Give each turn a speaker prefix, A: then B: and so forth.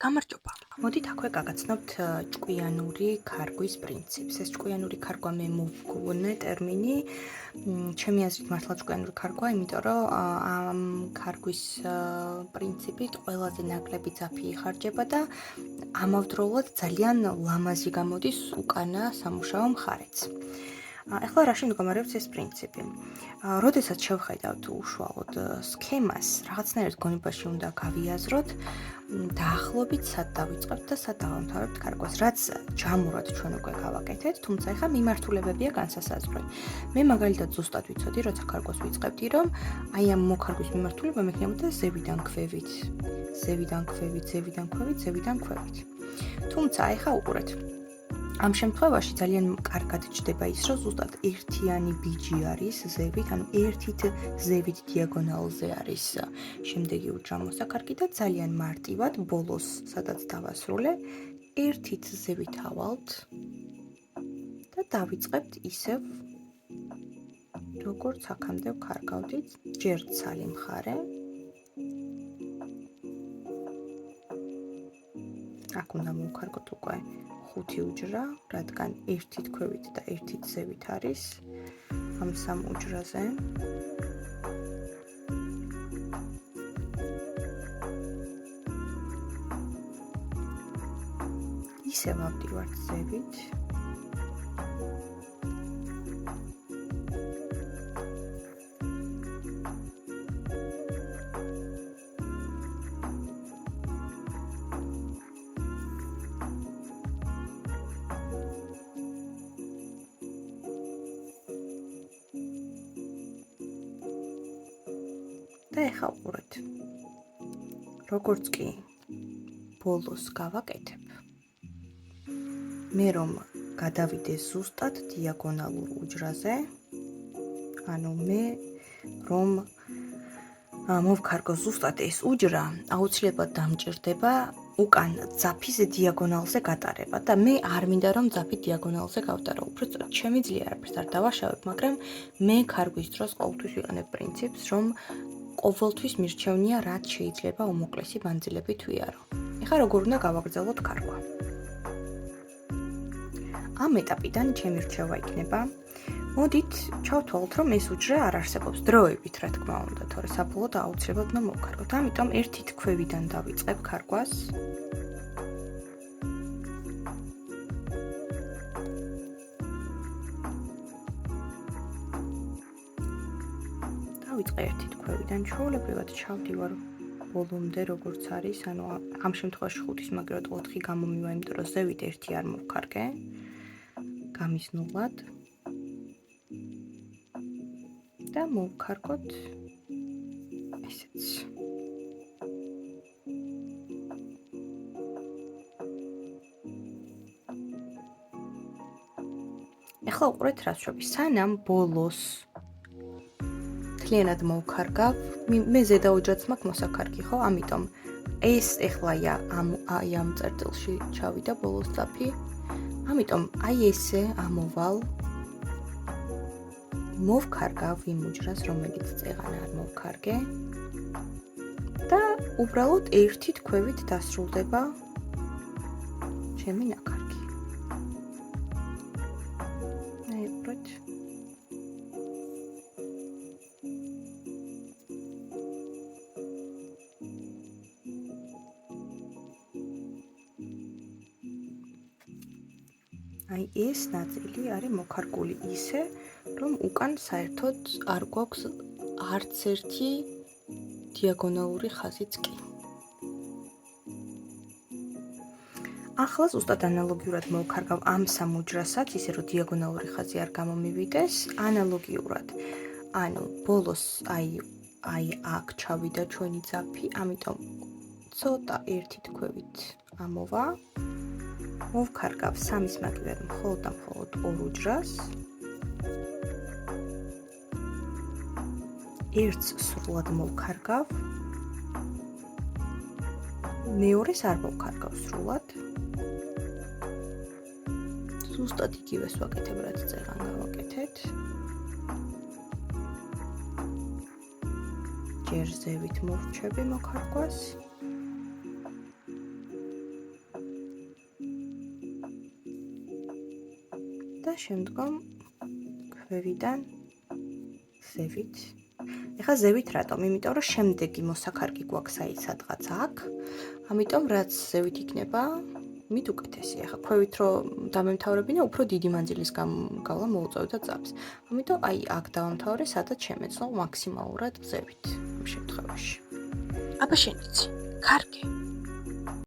A: გამარჯობა. მოდით აქვე გაგაცნობთ ჭკვიანური ქარგვის პრინციპს. ეს ჭკვიანური ქარგვა მე მოვგონე ტერმინი. ჩემი აზრით მართლა ჭკვიანური ქარგვა, იმიტომ რომ ამ ქარგვის პრინციპით ყველაზე ნაკლები ძაფი იხარჯება და ამავდროულად ძალიან ლამაზი გამოდის უკანა სამუშაო მხარეც. ახლა რაში მდგომარეობს ეს პრინციპი? როდესაც შევხედავთ უშუალოდ სქემას, რაღაცნაირად გონებაში უნდა გავიაზროთ, დაახლოებით სად დავიწყებთ და სად დავამთავრებთ ქარგვას, რაც ჯამურად ჩვენ უკვე გავაკეთეთ, თუმცა ახლა მიმართულებებია განსასაზღვრად. მე მაგალითად ზუსტად ვიცოდი, როცა ქარგვას ვიწყებდი, რომ აი ამ მოქარგვის მიმართულება მექნებოდა ზევიდან ქვევით, ზევიდან ქვევით, ზევიდან ქვევით, ზევიდან ქვევით. თუმცა ახლა უყურეთ. ამ შემთხვევაში ძალიან კარგად ჩდება ის, რომ ზუსტად ერთიანი ბიჯი არის ზევით, ანუ ერთით ზევით დიაგონალზე არის შემდეგი უჯრამოსაქარგი და ძალიან მარტივად ბოლოს, სადაც დავასრულე, ერთით ზევით ავალთ და დავიწყებთ ისევ, როგორც აქამდე ვქარგავდით, ჯერ ცალი მხარე. აქ უნდა მოვქარგოთ უკვე 5 უჯრა, რადგან ერთით ქვევით და ერთით ზევით არის ამ სამ უჯრაზე. ისევ ავდივართ ზევით. და ეხლა უყურეთ. როგორც კი ბოლოს გავაკეთებ, მე რომ გადავიდე ზუსტად დიაგონალურ უჯრაზე, ანუ მე რომ მოვქარგო ზუსტად ეს უჯრა, აუცილებლად დამჭირდება უკან ძაფის დიაგონალზე გატარება და მე არ მინდა რომ ძაფი დიაგონალზე გავტარო. უბრალოდ ჩემი ძლიერა არაფერს არ დავაშავებ, მაგრამ მე ქარგვის დროს ყოველთვის ვიყენებ პრინციპს, რომ ყოველთვის მირჩევნია, რაც შეიძლება უმოკლესი მანძილებით ვიარო. ეხლა როგორ უნდა გავაგრძელოთ ქარგვა? ამ ეტაპიდან ჩემი რჩევა იქნება, მოდით ჩავთვალოთ, რომ ეს უჯრა არ არსებობს დროებით, რა თქმა უნდა, თორე საბოლოოდ აუცილებლად უნდა მოვქარგოთ. ამიტომ ერთით ქვევიდან დავიწყებ ქარგვას. დავიწყე ერთით ქვევიდან, ჩვეულებრივად ჩავდივარ ბოლომდე, როგორც არის, ანუ ამ შემთხვევაში 5-ის მაგერად 4 გამომივა, იმიტომ რომ ზევით ერთი არ მოვქარგე. გამიზნულად და მოვქარგოთ ესეც. ეხლა უყურეთ რა ვშობი, სანამ ბოლოს მთლიანად მოვქარგავ, მე ზედა უჯრაც მაქვს მოსაქარგი, ხო? ამიტომ ეს ეხლა აი ამ წერტილში ჩავიდა ბოლოს ძაფი. ამიტომ აი ესე ამოვალ მოვქარგავ იმ უჯრას, რომელიც წეღან არ მოვქარგე და უბრალოდ ერთით ქვევით დასრულდება ჩემი ნაქარგი. აი უბრალოდ აი ეს ნაწილი არის მოქარგული ისე, რომ უკან საერთოდ არ გვაქვს არც ერთი დიაგონალური ხაზიც კი. ახლა ზუსტად ანალოგიურად მოვქარგავ ამ სამ უჯრასაც, ისე რომ დიაგონალური ხაზი არ გამომივიდეს, ანალოგიურად. ანუ ბოლოს აი აქ ჩავიდა ჩვენი ძაფი, ამიტომ ცოტა ერთით ქვევით ამოვა. მოვქარგავ სამის მაგივრად მხოლოდ და მხოლოდ 2 უჯრას. ერთს სრულად მოვქარგავ. მეორეს არ მოვქარგავ სრულად. ზუსტად იგივეს ვაკეთებ, რაც წეღან გავაკეთეთ. ჯერ ზევით მოვრჩები მოქარგვას. და შემდგომ ქვევიდან ზევით. ეხლა ზევით რატომ? იმიტომ რომ შემდეგი მოსაქარგი გვაქვს აი სადღაც აქ. ამიტომ რაც ზევით იქნება, მით უკეთესი. ეხლა ქვევით რო დამემთავრებინა, უფრო დიდი მანძილის გავლა მოუწევდა წამს. ამიტომ აი აქ დავამთავრე, სადაც შემეძლო მაქსიმალურად ზევით ამ შემთხვევაში. აბა შენ იცი, კარგი.